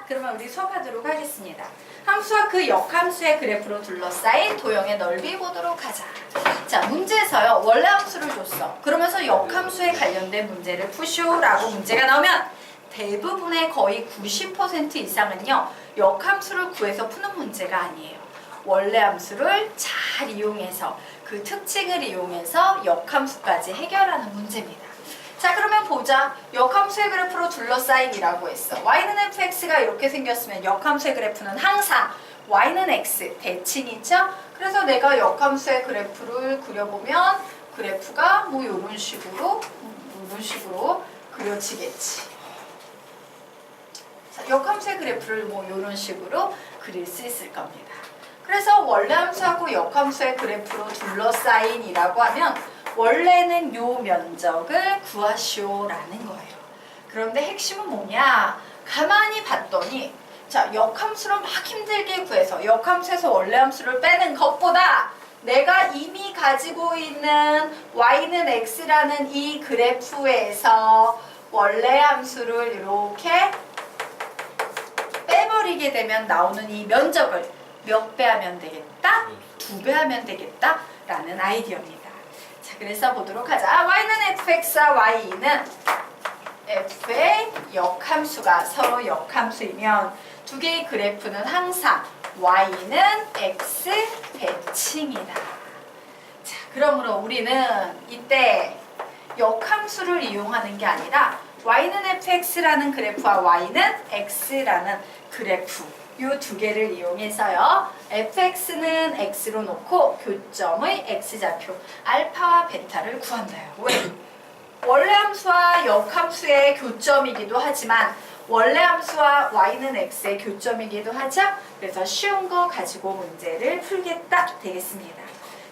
그러면 우리 수업하도록 하겠습니다. 함수와 그 역함수의 그래프로 둘러싸인 도형의 넓이 보도록 하자. 자, 문제에서요. 원래 함수를 줬어. 그러면서 역함수에 관련된 문제를 푸시오라고 문제가 나오면 대부분의 거의 90% 이상은요. 역함수를 구해서 푸는 문제가 아니에요. 원래 함수를 잘 이용해서 그 특징을 이용해서 역함수까지 해결하는 문제입니다. 자, 그러면 보자. 역함수의 그래프로 둘러싸인이라고 했어. y는 fx가 이렇게 생겼으면 역함수의 그래프는 항상 y는 x 대칭이죠. 그래서 내가 역함수의 그래프를 그려보면 그래프가 뭐 이런 식으로 그려지겠지. 자, 역함수의 그래프를 뭐 이런 식으로 그릴 수 있을 겁니다. 그래서 원래 함수하고 역함수의 그래프로 둘러싸인이라고 하면 원래는 요 면적을 구하시오라는 거예요. 그런데 핵심은 뭐냐? 가만히 봤더니 자, 역함수를 막 힘들게 구해서 역함수에서 원래 함수를 빼는 것보다 내가 이미 가지고 있는 y는 x라는 이 그래프에서 원래 함수를 이렇게 빼버리게 되면 나오는 이 면적을 몇 배 하면 되겠다? 2배 하면 되겠다? 라는 아이디어입니다. 자, 그래서 보도록 하자. y는 fx와 y는 f의 역함수가 서로 역함수이면 두 개의 그래프는 항상 y는 x 대칭이다. 자, 그러므로 우리는 이때 역함수를 이용하는 게 아니라 y는 fx라는 그래프와 y는 x라는 그래프 이 두 개를 이용해서요. fx는 x로 놓고 교점의 x좌표 알파와 베타를 구한다요. 왜? 원래 함수와 역함수의 교점이기도 하지만 원래 함수와 y는 x의 교점이기도 하죠. 그래서 쉬운 거 가지고 문제를 풀겠다 되겠습니다.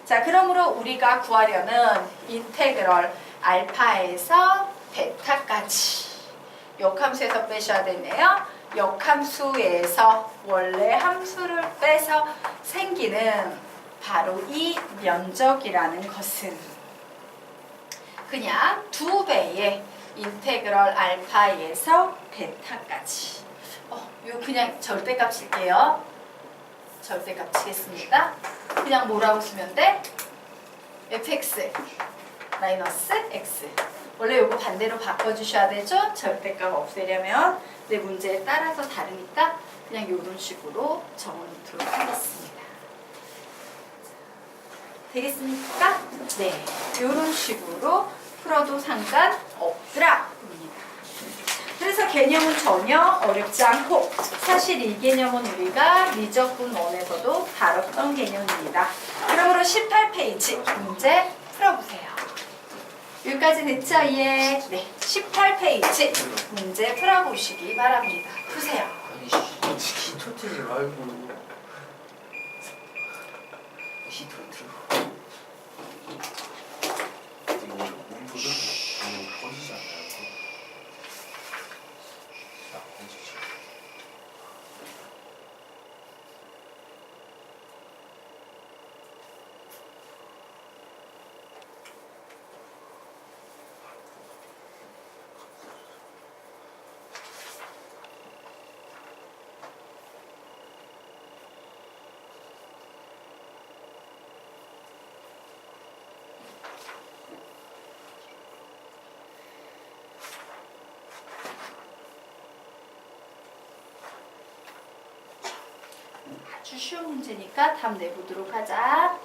자, 그러므로 우리가 구하려는 인테그럴 알파에서 베타까지 역함수에서 빼셔야 되네요. 역함수에서 원래 함수를 빼서 생기는 바로 이 면적이라는 것은 그냥 2배의 인테그럴 알파에서 베타까지. 이거 그냥 절대값 칠게요. 절대값 치겠습니다. 그냥 뭐라고 쓰면 돼? fx 마이너스 x. 원래 이거 반대로 바꿔주셔야 되죠? 절대값 없애려면. 내 문제에 따라서 다르니까 그냥 이런 식으로 적어놓도록 하겠습니다. 되겠습니까? 네, 이런 식으로 풀어도 상관없더라. 그래서 개념은 전혀 어렵지 않고 사실 이 개념은 우리가 미적분 1에서도 다뤘던 개념입니다. 그러므로 18페이지 문제 풀어보세요. 여기까지 됐죠? 예. 네, 18페이지 문제 풀어보시기 바랍니다. 푸세요. 아니 히토트지 말고 히토트 이거 문보든 아니면 꺼지지 않나요? 아, 꺼지지. 아주 쉬운 문제니까 답 내보도록 하자.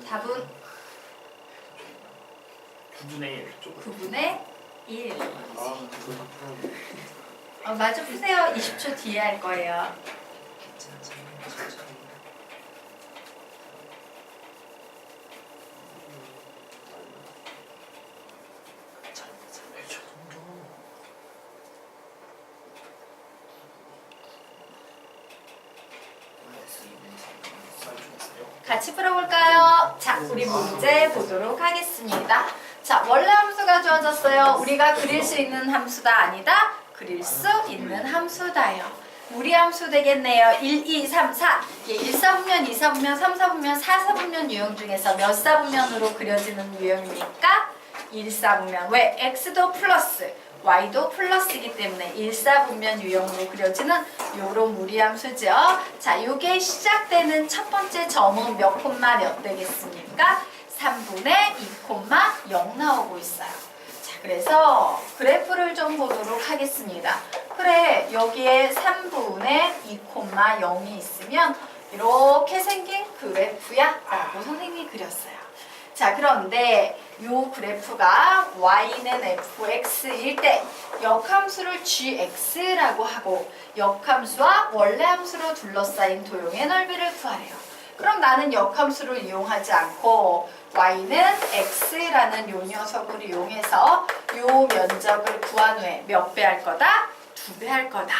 답은 9분의 1. 9분의 1. 아, 그거 다 풀어. 마저 푸세요. 20초 뒤에 할 거예요. 괜찮지. 같이 풀어볼까요? 자, 우리 문제 보도록 하겠습니다. 자, 원래 함수가 주어졌어요. 우리가 그릴 수 있는 함수다 아니다? 그릴 수 있는 함수다요. 무리함수 되겠네요. 1, 2, 3, 4. 1사분면, 2사분면, 3사분면, 4사분면 유형 중에서 몇 사분면으로 그려지는 유형입니까? 1사분면. 왜? x도 플러스, y도 플러스이기 때문에 1사분면 유형으로 그려지는 요런 무리함수죠. 자, 요게 시작되는 첫 번째 점은 몇 콤마 몇 되겠습니까? 3분의 2,0 나오고 있어요. 자, 그래서 그래프를 좀 보도록 하겠습니다. 그래, 여기에 3분의 2,0이 있으면 이렇게 생긴 그래프야 라고 선생님이 그렸어요. 자, 그런데 요 그래프가 y는 fx일 때 역함수를 gx라고 하고 역함수와 원래 함수로 둘러싸인 도형의 넓이를 구하래요. 그럼 나는 역함수를 이용하지 않고 y는 x라는 요 녀석을 이용해서 요 면적을 구한 후에 몇 배 할 거다? 2배 할 거다.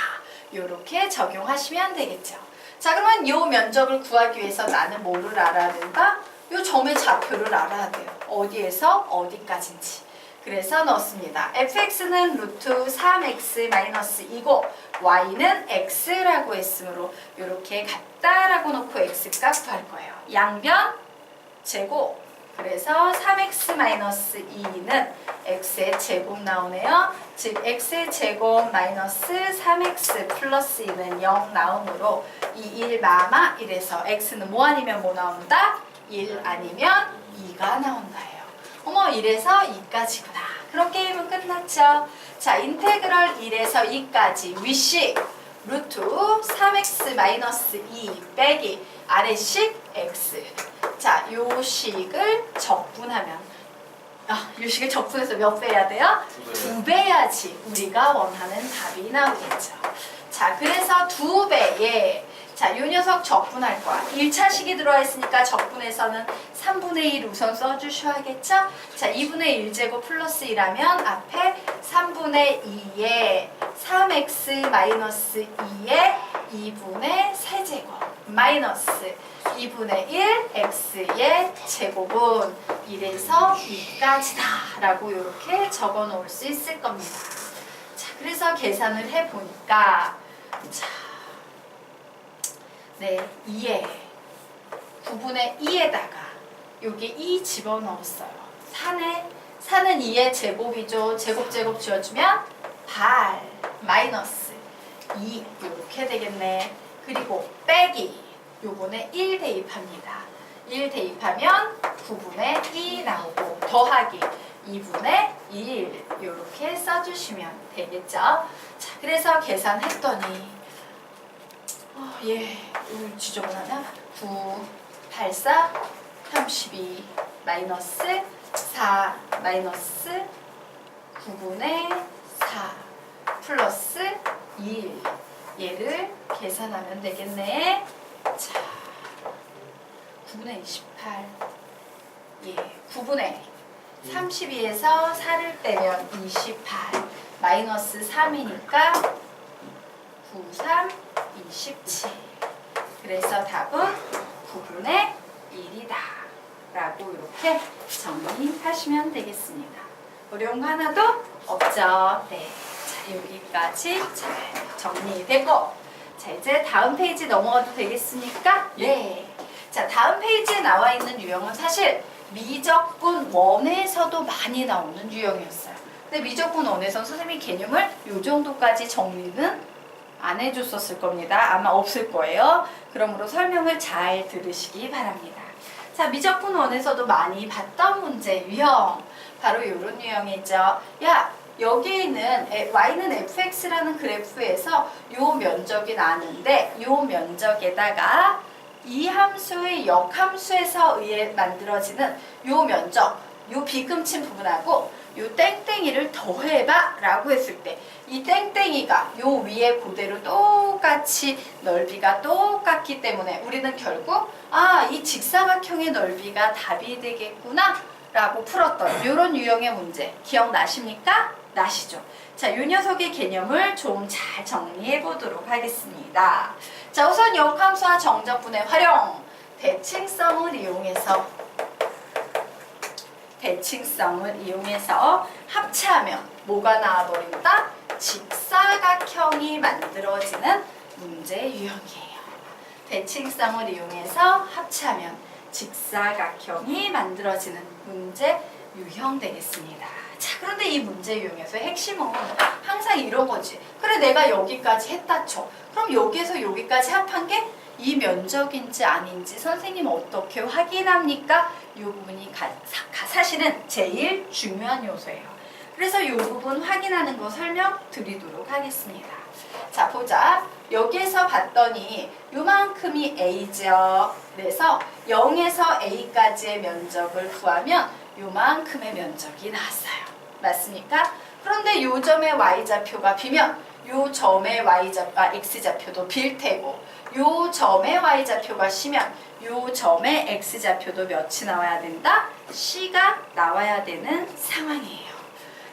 요렇게 적용하시면 되겠죠. 자, 그러면 요 면적을 구하기 위해서 나는 뭐를 알아야 된다? 요 점의 좌표를 알아야 돼요. 어디에서 어디까지인지. 그래서 넣습니다. fx는 루트 3x-2고 y는 x라고 했으므로 이렇게 같다라고 놓고 x값 구할 거예요. 양변 제곱. 그래서 3x-2는 x의 제곱 나오네요. 즉 x의 제곱 마이너스 3x 플러스 2는 0 나오므로 2, 1 마마 이래서 x는 뭐 아니면 뭐 나온다? 1 아니면 2가 나온다예요. 어머, 이래서 2까지구나. 그럼 게임은 끝났죠. 자, 인테그럴 1에서 2까지 위식 루트 3x-2 빼기 아래식 x. 자, 요 식을 적분하면 요 식을 적분해서 몇 배 해야 돼요? 2배 해야지 우리가 원하는 답이 나오겠죠. 자, 그래서 2배에 자, 요 녀석 적분할 거야. 1차식이 들어와 있으니까 적분해서는 3분의 1 우선 써주셔야겠죠? 자, 2분의 1제곱 플러스 1하면 앞에 3분의 2에 3x-2에 2분의 세제곱 마이너스 2분의 1 x의 제곱은 1에서 2까지다 라고 이렇게 적어 놓을 수 있을 겁니다. 자, 그래서 계산을 해보니까 자, 네, 2에 9분의 2에다가 여기 2 집어넣었어요. 4는 2의 제곱이죠. 제곱 지어주면 발 마이너스 2 이렇게 되겠네. 그리고 빼기 요번에 1 대입합니다. 1 대입하면 9분의 2 나오고 더하기 2분의 1 이렇게 써주시면 되겠죠. 자, 그래서 계산했더니 이거 지저분하다. 9, 8, 4, 32 마이너스 4 마이너스 9분의 4 플러스 1 얘를 계산하면 되겠네. 자, 9분의 28 9분의 32에서 4를 빼면 28 마이너스 3이니까 9, 3, 27 그래서 답은 9분의 1이다 라고 이렇게 정리하시면 되겠습니다. 어려운 거 하나도 없죠? 네, 자, 여기까지 잘 정리되고 자, 이제 다음 페이지 넘어가도 되겠습니까? 네. 자, 다음 페이지에 나와 있는 유형은 사실 미적분 원에서도 많이 나오는 유형이었어요. 근데 미적분 원에서는 선생님이 개념을 이 정도까지 정리는 안 해줬었을 겁니다. 아마 없을 거예요. 그러므로 설명을 잘 들으시기 바랍니다. 자, 미적분 원에서도 많이 봤던 문제 유형 바로 이런 유형이죠. 야, 여기에 있는 y는 fx라는 그래프에서 요 면적이 나는데 요 면적에다가 이 함수의 역함수에서 의해 만들어지는 요 면적, 요 비금친 부분하고 요 땡땡이를 더해봐 라고 했을 때 이 땡땡이가 요 위에 그대로 똑같이 넓이가 똑같기 때문에 우리는 결국 이 직사각형의 넓이가 답이 되겠구나 라고 풀었던 요런 유형의 문제 기억나십니까? 나시죠? 자, 요 녀석의 개념을 좀 잘 정리해 보도록 하겠습니다. 자, 우선 역함수와 정적분의 활용 대칭성을 이용해서 합체하면 뭐가 나와버린다? 직사각형이 만들어지는 문제 유형이에요. 대칭성을 이용해서 합체하면 직사각형이 만들어지는 문제 유형 되겠습니다. 자, 그런데 이 문제 유형에서의 핵심은 항상 이런 거지. 그래, 내가 여기까지 했다 쳐. 그럼 여기에서 여기까지 합한 게 이 면적인지 아닌지 선생님 어떻게 확인합니까? 이 부분이 사실은 제일 중요한 요소예요. 그래서 이 부분 확인하는 거 설명드리도록 하겠습니다. 자, 보자. 여기에서 봤더니 요만큼이 A죠. 그래서 0에서 A까지의 면적을 구하면 요만큼의 면적이 나왔어요. 맞습니까? 그런데 요 점의 Y좌표가 B면 요 점의 X좌표도 B일 테고 요 점의 Y좌표가 C면 요 점의 X좌표도 몇이 나와야 된다? C가 나와야 되는 상황이에요.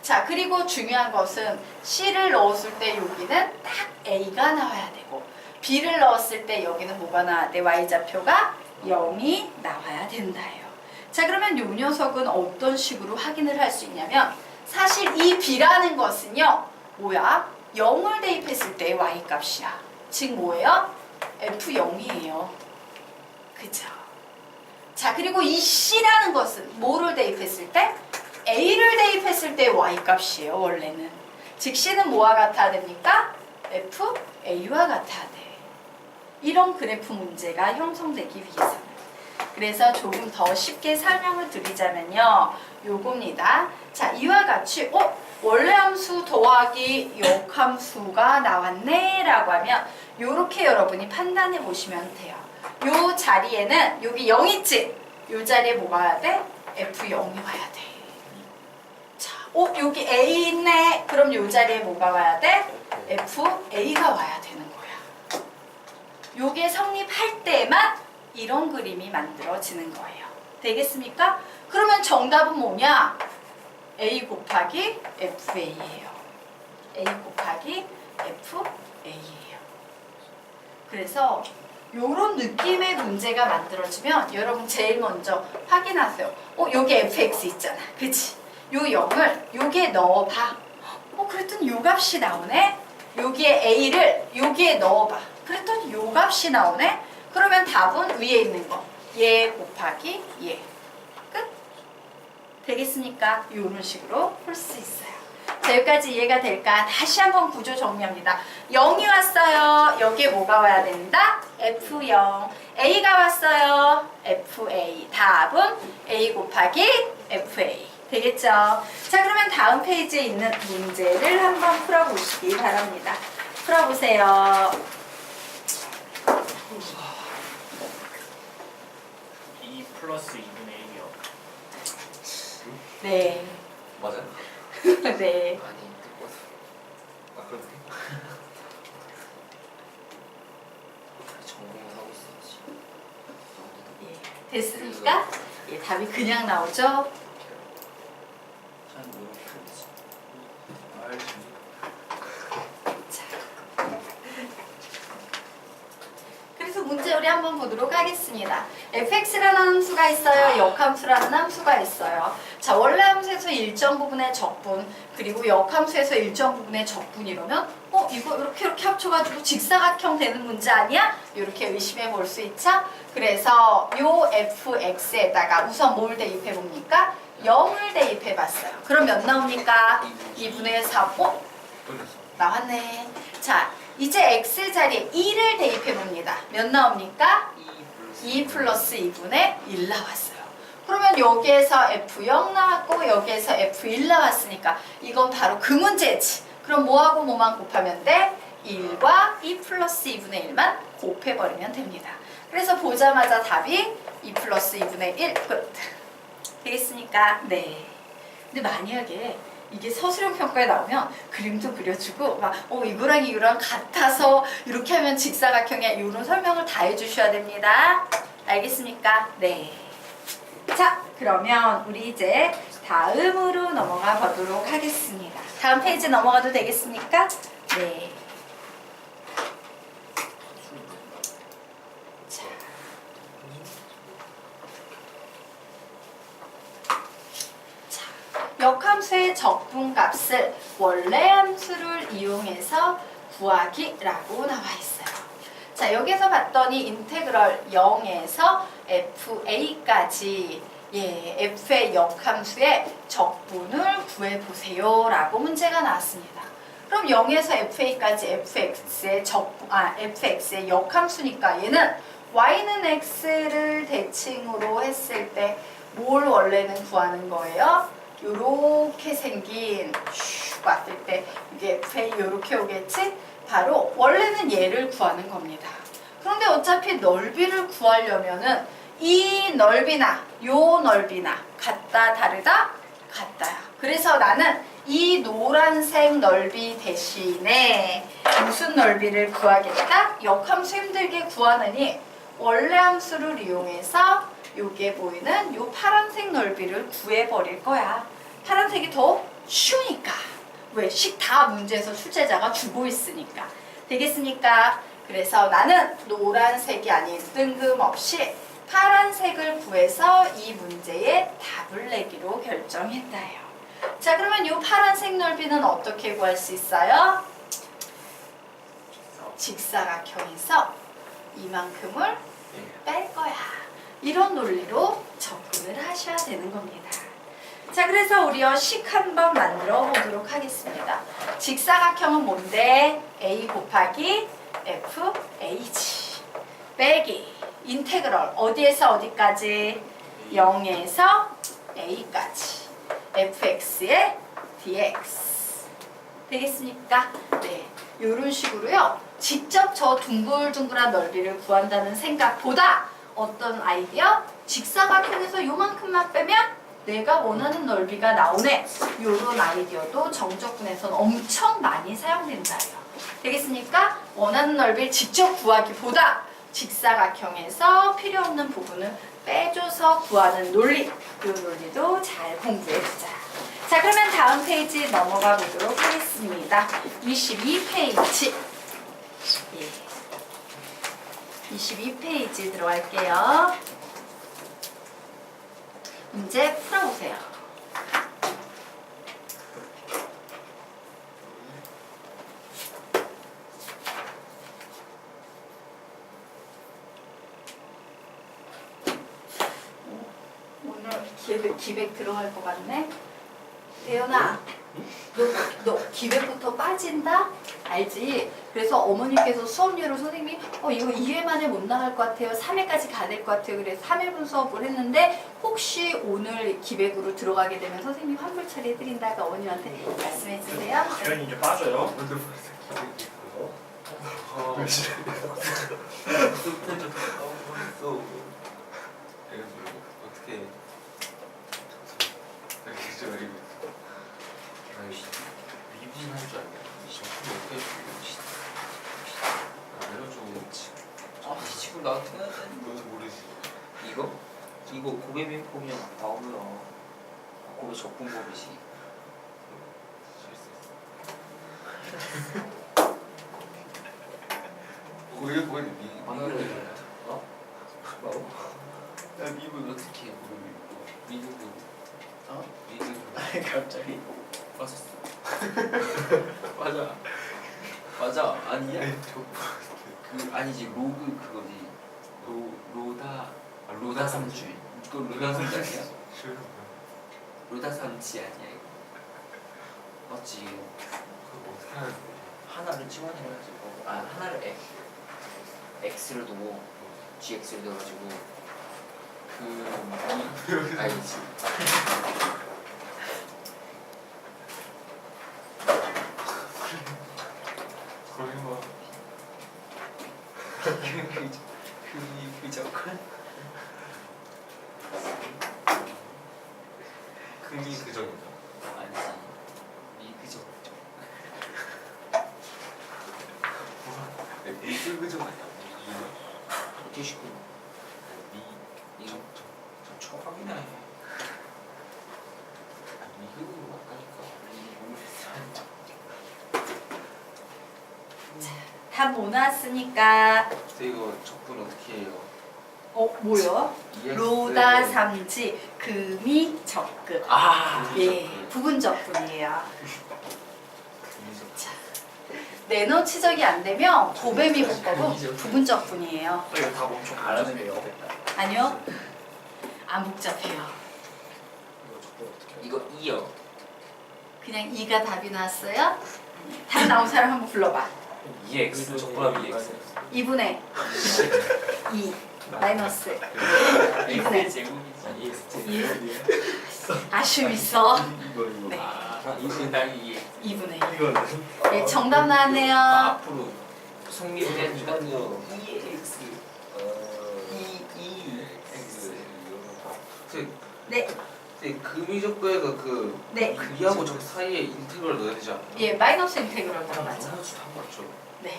자, 그리고 중요한 것은 C를 넣었을 때 여기는 딱 A가 나와야 되고 B를 넣었을 때 여기는 뭐가 나와야 돼? Y좌표가 0이 나와야 된다예요. 자, 그러면 이 녀석은 어떤 식으로 확인을 할 수 있냐면 사실 이 B라는 것은요. 뭐야? 0을 대입했을 때의 Y값이야. 즉 뭐예요? F0이에요. 그죠? 자, 그리고 이 C라는 것은 뭐를 대입했을 때? A를 대입했을 때 Y값이에요. 원래는. 즉 C는 뭐와 같아야 됩니까? FA와 같아야 돼. 이런 그래프 문제가 형성되기 위해서는. 그래서 조금 더 쉽게 설명을 드리자면요. 요겁니다. 자, 이와 같이 원래 함수 더하기 역함수가 나왔네 라고 하면 요렇게 여러분이 판단해 보시면 돼요. 요 자리에는 여기 0 있지? 요 자리에 뭐가 와야 돼? F0이 와야 돼. 자, 여기 A 있네. 그럼 요 자리에 뭐가 와야 돼? FA가 와야 되는 거야. 요게 성립할 때만 이런 그림이 만들어지는 거예요. 되겠습니까? 그러면 정답은 뭐냐? A 곱하기 FA예요. A 곱하기 FA예요. 그래서 요런 느낌의 문제가 만들어지면 여러분 제일 먼저 확인하세요. 여기 fx 있잖아. 그치? 요 0을 여기에 넣어봐. 그랬더니 요 값이 나오네? 여기에 a를 여기에 넣어봐. 그랬더니 요 값이 나오네? 그러면 답은 위에 있는 거. 얘 곱하기 얘. 끝? 되겠습니까? 이런 식으로 풀 수 있어요. 자, 여기까지 이해가 될까? 다시 한번 구조 정리합니다. 0이 왔어요. 여기에 뭐가 와야 된다? F0. A가 왔어요. FA. 답은 A 곱하기 FA. 되겠죠? 자, 그러면 다음 페이지에 있는 문제를 한번 풀어보시기 바랍니다. 풀어보세요. 2 플러스 2분의 1이요. 네. 맞아요? 네. 아니 듣고 그러네. 전공하고 있었지. 예. 됐습니까? 예, 답이 그냥 나오죠? 잘 모르겠어. 알지. 그래서 문제 우리 한번 보도록 하겠습니다. fx라는 함수가 있어요. 역함수라는 함수가 있어요. 자, 원래 함수에서 일정 부분의 적분 그리고 역함수에서 일정 부분의 적분 이러면 이거 이렇게 합쳐가지고 직사각형 되는 문제 아니야? 이렇게 의심해 볼 수 있죠? 그래서 요 fx에다가 우선 뭘 대입해 봅니까? 0을 대입해 봤어요. 그럼 몇 나옵니까? 2분의 3. 나왔네. 자, 이제 x 자리에 2를 대입해 봅니다. 몇 나옵니까? 2 플러스 2분의 1 나왔어요. 그러면 여기에서 F0 나왔고 여기에서 F1 나왔으니까 이건 바로 그 문제지. 그럼 뭐하고 뭐만 곱하면 돼? 1과 2 플러스 2분의 1만 곱해버리면 됩니다. 그래서 보자마자 답이 2 플러스 2분의 1 끝. 되겠습니까? 네. 근데 만약에 이게 서술형 평가에 나오면 그림도 그려주고 막 이거랑 이거랑 같아서 이렇게 하면 직사각형이야 이런 설명을 다 해주셔야 됩니다. 알겠습니까? 네. 자, 그러면 우리 이제 다음으로 넘어가 보도록 하겠습니다. 다음 페이지 넘어가도 되겠습니까? 네. 자, 역함수의 적분값을 원래 함수를 이용해서 구하기라고 나와 있어요. 자, 여기서 봤더니 인테그럴 0에서 fa까지 f의 역함수의 적분을 구해보세요 라고 문제가 나왔습니다. 그럼 0에서 fa까지 fx의 역함수니까 얘는 y는 x를 대칭으로 했을 때 뭘 원래는 구하는 거예요? 요렇게 생긴 슉 왔을 때 이게 fa 요렇게 오겠지? 바로 원래는 얘를 구하는 겁니다. 그런데 어차피 넓이를 구하려면은 이 넓이나 요 넓이나 같다 다르다? 같다야. 그래서 나는 이 노란색 넓이 대신에 무슨 넓이를 구하겠다? 역함수 힘들게 구하느니 원래 함수를 이용해서 요게 보이는 요 파란색 넓이를 구해버릴 거야. 파란색이 더 쉬우니까. 왜? 다 문제에서 출제자가 주고 있으니까. 되겠습니까? 그래서 나는 노란색이 아닌 뜬금없이 파란색을 구해서 이 문제에 답을 내기로 결정했다요. 자, 그러면 이 파란색 넓이는 어떻게 구할 수 있어요? 직사각형에서 이만큼을 뺄 거야. 이런 논리로 접근을 하셔야 되는 겁니다. 자, 그래서 우리요 식 한번 만들어 보도록 하겠습니다. 직사각형은 뭔데? a 곱하기 fh 빼기 인테그럴 어디에서 어디까지? 0에서 a까지 fx의 dx 되겠습니까? 네, 이런 식으로요 직접 저 둥글둥글한 넓이를 구한다는 생각보다 어떤 아이디어? 직사각형에서 요만큼만 빼면 내가 원하는 넓이가 나오네. 요런 아이디어도 정적분에서는 엄청 많이 사용된다요. 되겠습니까? 원하는 넓이를 직접 구하기보다 직사각형에서 필요 없는 부분을 빼줘서 구하는 논리, 이 논리도 잘 공부해보자. 자, 그러면 다음 페이지 넘어가 보도록 하겠습니다. 22페이지. 22페이지 들어갈게요. 문제 풀어보세요. 오늘 기백 들어갈 것 같네. 대현아, 너 기백부터 빠진다? 알지? 그래서 어머니께서 수업료로 선생님이 이거 2회 만에 못 나갈 것 같아요. 3회까지 가야 될 것 같아요. 그래서 3회분 수업을 했는데 혹시 오늘 기백으로 들어가게 되면 선생님 환불 처리해드린다고 어머님한테 말씀해 주세요. 대현이 이제 빠져요. 어떻게 진짜 왜 미분 할줄 알겠네. 어떻게 해주지? 알려줘. 지금 나한테 해야 돼? 너도 모르지. 이거 고개 민법이면 나오더라. 고개 적분법이지. 고개 보이는 방금 어? 뭐라고? 야 미분 어떻게 해? 미분 어? 미분 갑자기 맞았어. 맞아 아니야? 그 아니지 로그 그거지. 로다 삼주. 그거 로다 삼주 아니야? 로다 삼지 아니야 이거? 맞지? 그거 어떻게 하는 거야? 하나를 치환해가지고 하나를 x를 두고 gx를 넣어가지고 아니지. 설마 그저걸 금이 그정이죠. 아니지 미그저 미술 그정 아니야? 어떻게 시켜? 이거 좀 초박이나 해. 미국으로 왔다니까. 답 못 나왔으니까 근데 이거 적분 어떻게 해요? 뭐요? EX. 로다 삼지 금이 적금. 아. 예, 부분적분이에요. 자, 내노 치적이 안 되면 고배미분법은 부분적분이에요. 이거 다 엄청 알아내요. 아니요, 안 복잡해요. 이거 저거 어떻게? 이거 2요. 그냥 2가 답이 나왔어요? 답 나온 사람 한번 불러봐. EX 적분하면 EX. 2분의 2 마이너스 2분의 제곱이지. EX 제곱. 2. 아쉬움 있어. 이거. 네, 아, 이거 딱 2. 2분의 2. 이거는. 네, 정답 나왔네요. 앞으로 성립된 이거는요. EX. 2X. 네, 금이적분에서 그 네. 위하고 적 사이에 인테그럴 넣어야 되지 않나? 예, 마이너스 인테그럴 들어가죠. 맞죠. 네.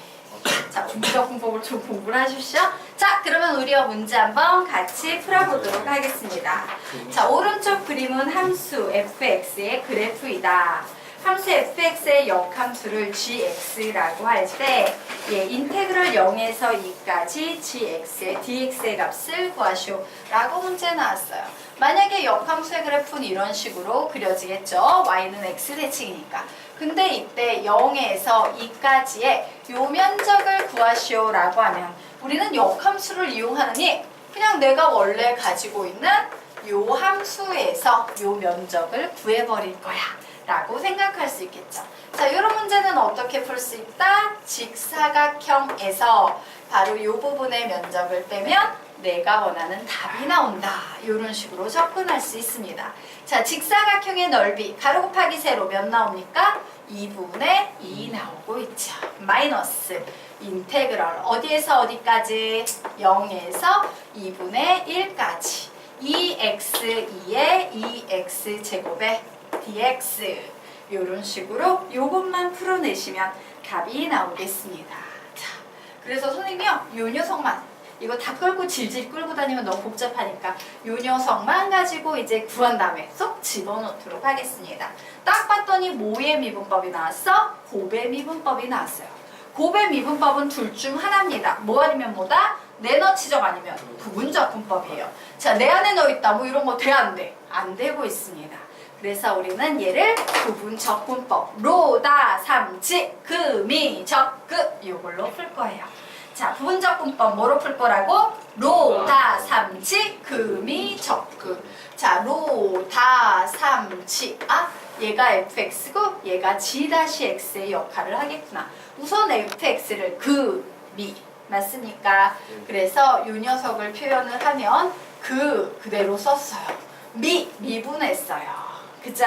자, 분비적분법을 좀 공부를 하십시오. 자, 그러면 우리와 문제 한번 같이 풀어보도록 하겠습니다. 자, 오른쪽 그림은 함수 fx의 그래프이다. 함수 fx의 역함수를 gx라고 할 때 인테그럴 0에서 2까지 gx의 dx의 값을 구하시오 라고 문제 나왔어요. 만약에 역함수의 그래프는 이런 식으로 그려지겠죠. y는 x 대칭이니까. 근데 이때 0에서 2까지의 요 면적을 구하시오 라고 하면 우리는 역함수를 이용하느니 그냥 내가 원래 가지고 있는 요 함수에서 요 면적을 구해버릴 거야 라고 생각할 수 있겠죠. 자, 이런 문제는 어떻게 풀 수 있다? 직사각형에서 바로 요 부분의 면적을 빼면 내가 원하는 답이 나온다. 이런 식으로 접근할 수 있습니다. 자, 직사각형의 넓이 가로 곱하기 세로 몇 나옵니까? 2분의 2 나오고 있죠. 마이너스 인테그럴 어디에서 어디까지? 0에서 2분의 1까지 2x2의 2x 제곱의 dx 이런 식으로 요것만 풀어내시면 답이 나오겠습니다. 자, 그래서 선생님이요 요 녀석만 이거 다 끌고 질질 끌고 다니면 너무 복잡하니까 요 녀석만 가지고 이제 구한 다음에 쏙 집어넣도록 하겠습니다. 딱 봤더니 뭐의 미분법이 나왔어? 곱의 미분법이 나왔어요. 곱의 미분법은 둘 중 하나입니다. 뭐 아니면 뭐다? 내너 치적 아니면 부분적분법이에요. 자, 내 안에 넣어있다 뭐 이런 거 돼 안 돼? 안 되고 있습니다. 그래서 우리는 얘를 부분적분법 로다 삼지 금이 적금 요걸로 풀 거예요. 자, 부분적분법 뭐로 풀 거라고? 로다 삼지 금이 적금. 자, 로다 삼지 얘가 fx고 얘가 g-x의 역할을 하겠구나. 우선 fx를 금이 맞습니까? 그래서 이 녀석을 표현을 하면 그대로 썼어요. 미분했어요. 그죠?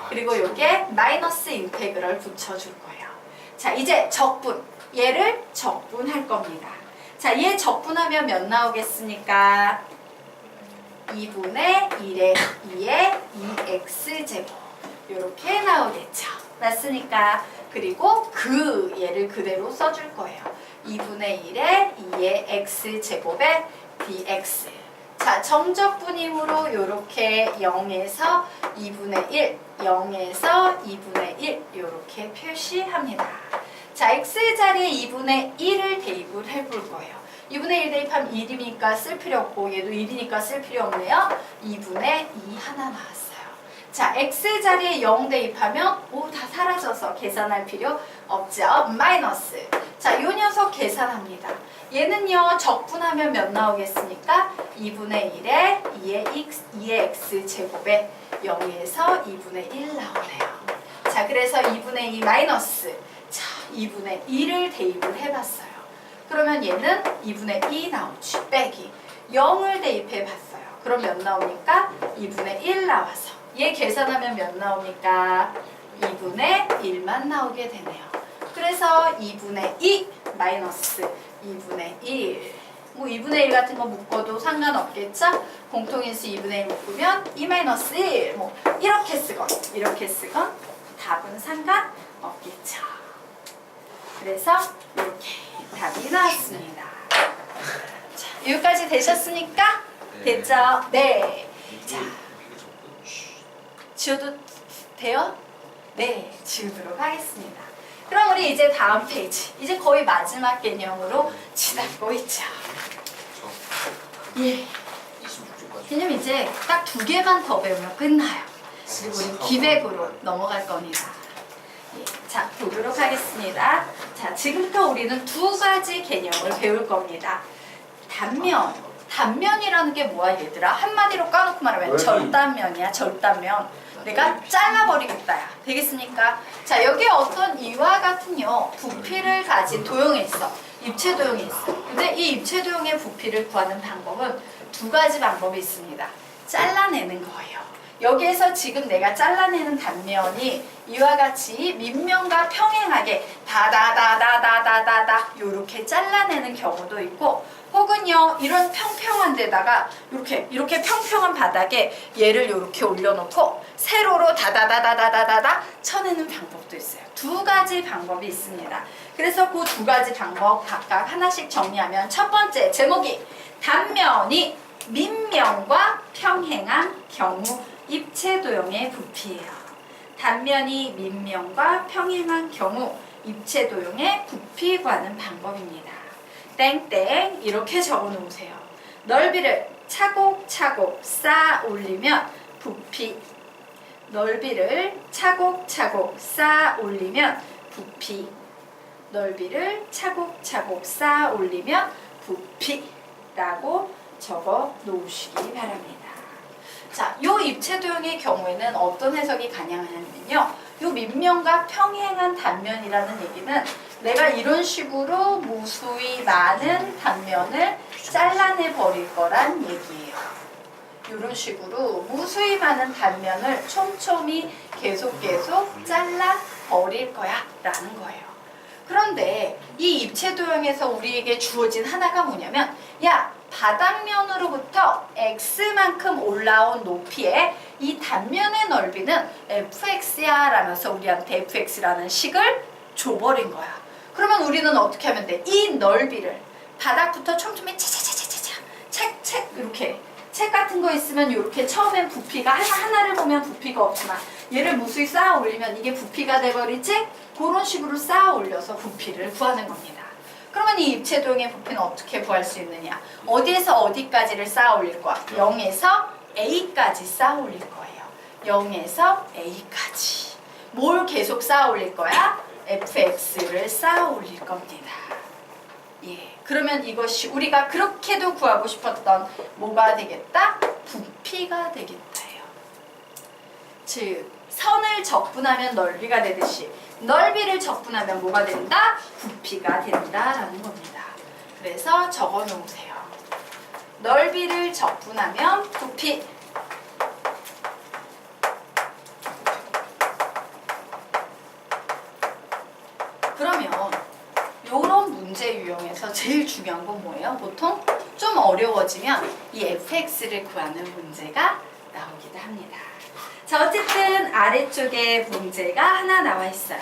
그리고 요게 마이너스 인테그럴 붙여줄 거예요. 자, 이제 적분. 얘를 적분할 겁니다. 자, 얘 적분하면 몇 나오겠습니까? 2분의 1에 2의 2x제곱 요렇게 나오겠죠. 맞습니까? 그리고 얘를 그대로 써줄 거예요. 2분의 1에 2의 x제곱의 dx. 자, 정적분임으로 요렇게 0에서 2분의 1, 0에서 2분의 1 요렇게 표시합니다. 자, x 자리에 2분의 1을 대입을 해볼 거예요. 2분의 1 대입하면 1이니까 쓸 필요 없고 얘도 1이니까 쓸 필요 없네요. 2분의 2 하나 나왔어요. 자, x 자리에 0 대입하면 다 사라져서 계산할 필요 없죠. 마이너스. 자, 요 녀석 계산합니다. 얘는요 적분하면 몇 나오겠습니까? 2분의 1에 2의 x 제곱에 0에서 2분의 1 나오네요. 자, 그래서 2분의 2 마이너스. 자, 2분의 2를 대입을 해봤어요. 그러면 얘는 2분의 2 나오지. 빼기 0을 대입해 봤어요. 그럼 몇 나오니까? 2분의 1 나와서 얘 계산하면 몇 나오니까? 2분의 1만 나오게 되네요. 그래서 2분의 2 마이너스 2분의 1. 뭐 2분의 1 같은 거 묶어도 상관없겠죠? 공통인수 2분의 1 묶으면 2 마이너스 1. 뭐 이렇게 쓰건 답은 상관없겠죠. 그래서 이렇게 답이 나왔습니다. 자, 여기까지 되셨습니까? 됐죠? 네. 자, 지워도 돼요? 네, 지우도록 하겠습니다. 그럼 우리 이제 다음 페이지, 이제 거의 마지막 개념으로 지나고 있죠. 예. 26조까지. 개념 이제 딱 2개만 더 배우면 끝나요. 그리고 우리 기백으로 넘어갈 겁니다. 예, 자, 보도록 하겠습니다. 자, 지금부터 우리는 2가지 개념을 배울 겁니다. 단면이라는 게 뭐야 얘들아? 한마디로 까놓고 말하면 절단면이야. 절단면. 내가 잘라버리겠다야. 되겠습니까? 자, 여기에 어떤 이와 같은요 부피를 가진 도형이 있어. 입체 도형이 있어. 근데 이 입체 도형의 부피를 구하는 방법은 2가지 방법이 있습니다. 잘라내는 거예요. 여기에서 지금 내가 잘라내는 단면이 이와 같이 밑면과 평행하게 다다다다다다다다 요렇게 잘라내는 경우도 있고, 혹은요 이런 평평한 데다가 이렇게 평평한 바닥에 얘를 이렇게 올려놓고 세로로 다다다다다다다 쳐내는 방법도 있어요. 2가지 방법이 있습니다. 그래서 그 2가지 방법 각각 하나씩 정리하면, 첫 번째 제목이 단면이 밑면과 평행한 경우 입체 도형의 부피예요. 단면이 밑면과 평행한 경우 입체 도형의 부피 구하는 방법입니다. 땡땡 이렇게 적어 놓으세요. 넓이를 차곡차곡 쌓아 올리면 부피, 넓이를 차곡차곡 쌓아 올리면 부피, 넓이를 차곡차곡 쌓아 올리면 부피라고 적어 놓으시기 바랍니다. 자, 요 입체 도형의 경우에는 어떤 해석이 가능하냐면요, 요 밑면과 평행한 단면이라는 얘기는 내가 이런 식으로 무수히 많은 단면을 잘라내 버릴 거란 얘기예요. 이런 식으로 무수히 많은 단면을 촘촘히 계속 잘라 버릴 거야 라는 거예요. 그런데 이 입체 도형에서 우리에게 주어진 하나가 뭐냐면, 야, 바닥면으로부터 x만큼 올라온 높이에 이 단면의 넓이는 fx야 라면서 우리한테 fx라는 식을 줘버린 거야. 그러면 우리는 어떻게 하면 돼? 이 넓이를 바닥부터 촘촘히 차차차차차 책 이렇게 책 같은 거 있으면 이렇게 처음엔 부피가 하나를 보면 부피가 없지만 얘를 무수히 쌓아 올리면 이게 부피가 돼버리지? 그런 식으로 쌓아 올려서 부피를 구하는 겁니다. 그러면 이 입체 도형의 부피는 어떻게 구할 수 있느냐? 어디에서 어디까지를 쌓아 올릴 거야? 0에서 A까지 쌓아 올릴 거예요. 0에서 A까지. 뭘 계속 쌓아 올릴 거야? fx를 쌓아 올릴 겁니다. 예, 그러면 이것이 우리가 그렇게도 구하고 싶었던 뭐가 되겠다? 부피가 되겠다요. 즉, 선을 적분하면 넓이가 되듯이 넓이를 적분하면 뭐가 된다? 부피가 된다라는 겁니다. 그래서 적어 놓으세요. 넓이를 적분하면 부피. 그러면 이런 문제 유형에서 제일 중요한 건 뭐예요? 보통 좀 어려워지면 이 fx를 구하는 문제가 나오기도 합니다. 자, 어쨌든 아래쪽에 문제가 하나 나와 있어요.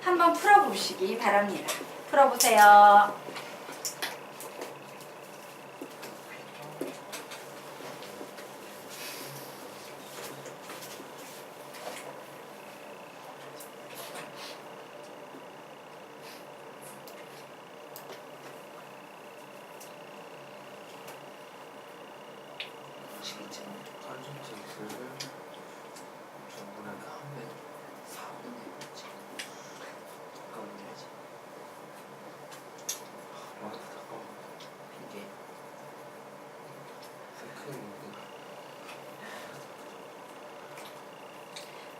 한번 풀어보시기 바랍니다. 풀어보세요.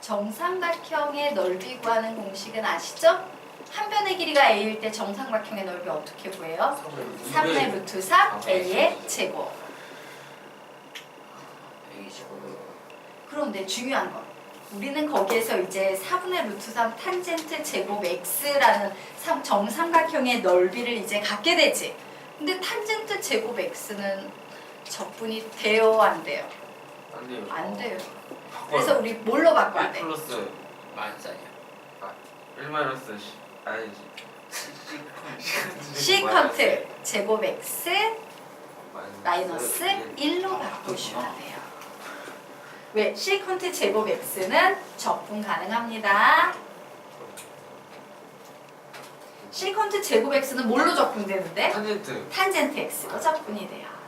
정삼각형의 넓이 구하는 공식은 아시죠? 한 변의 길이가 a일 때 정삼각형의 넓이 어떻게 구해요? 3분의 루트 3 a의 제곱. 그런데 중요한 건 우리는 거기에서 이제 4분의 루트 3 탄젠트 제곱 x라는 정삼각형의 넓이를 이제 갖게 되지. 근데 탄젠트 제곱 x는 적분이 돼요, 안 돼요? 안 돼요. 안 돼요. 그래서 우리 뭘로 바꿔야 1 돼? 플러스 만산이야. 1 마이너스 아니지. 시컨트 제곱 x 마이너스 1로 바꾸시면 돼요. 왜? 시컨트 제곱 x는 적분 가능합니다. 시컨트 제곱 x는 뭘로 적분되는데? 탄젠트. 탄젠트 x로 적분이 돼요.